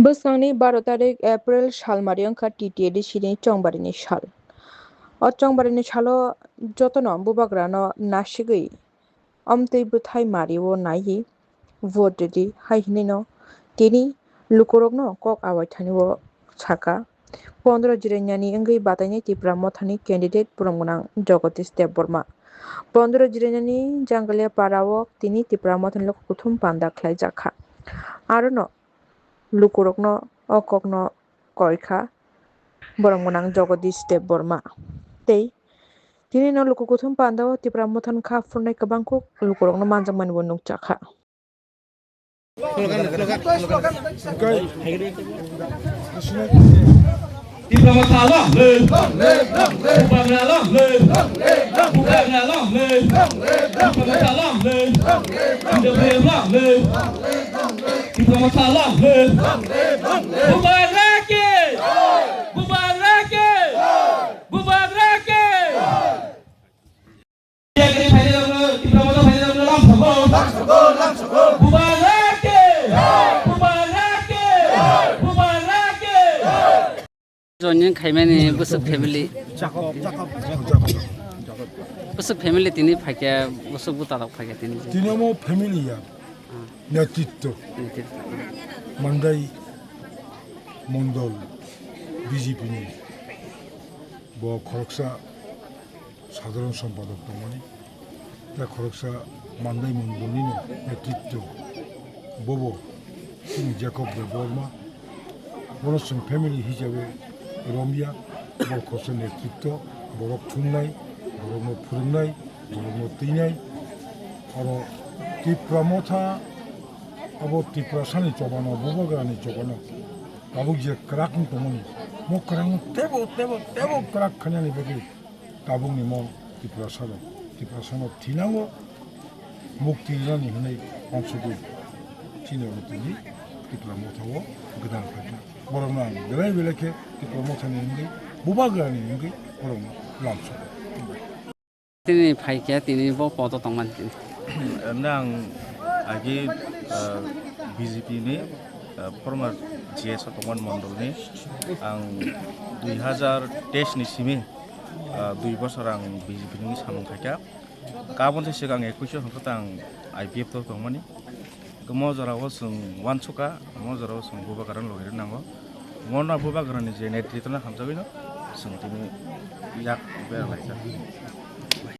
बोसोरनि 12 तारिख एप्रिल सालमारि ओंखा टिटिएडि सिनि चंबारिनि साल o chongbarani salo jotono bubagrano nasigui amtei buthai mario naihi votedi haihini tini lukorokno kok awaithani o saka 15 jiranyani wngui bataini Tipra mothani candidate purumgunang Jagadish Debbarma 15 jiranyani janggalia parao tini Tipra mothani lok kuthum panda khlaijakha arono lukorokno okokno khaikha borongmunang Jagadish Debbarma tei tini no lukukuthum pandao Tipra mothon kha phurnai kabangko lukorokno manjakmani bo nukjakha. Tipra motha long le Tipra long le Tipra long le Tipra long le Tipra long le Tipra motha long le Bubarake Bubarake Bubarake Yagri phai dam Tipra motha phai dam lam sabo Bubarake Bubarake Bubarake Joining Kaimani Busuk family. Busuk family tini phakya busuk buta phakya tini. Dinamo family ya. Netitto. Mandai Mondol BJP ni. Bo khoroksa সাধারণ সম্পাদক তমনি তা খরকসা মান্দাই মন্ডলী নেতৃত্ব ববো তিনি Jacob Varma বড়সং family হিসাবে রমিয়া বড় খরচা নেতৃত্ব বড় থুননাই বড় ফুরুংনাই বড় তৈনাই আরো টিপ্রা মথা আবো টিপ্রা সানি চবানো ববাগানি চবানো কাবুক যে ক্রাকনি তমনি মো ক্রাং তেবো তেবো তেবো ক্রাক খানানি বেগে কাবুংনি মন টিপ্রা সানো থিনাঙ্গো মুক্তি রানি হনাই অংশদুই চিনাবতনি টিপ্রা মথাও গোদান ফাইটা বরংনা বেলাই বেলাকে টিপ্রা মথানি নঙ্গै बुबाग्रानि नंगै बरं लामसो Tini phakya tini bo poto tongman tini. Nang agi BJP ni former GS Tongman Mondol ni ang 2023 ni simi 2 bosor ang BJP ni samung khaikha kabon se sigang 21 hangkata ang IPF to tongmani mo jarawo sung wansuka mo jarawo sung bubagaran logir nango ngona bubagaran ni je netritna hamjabino sung tini yak ber laisa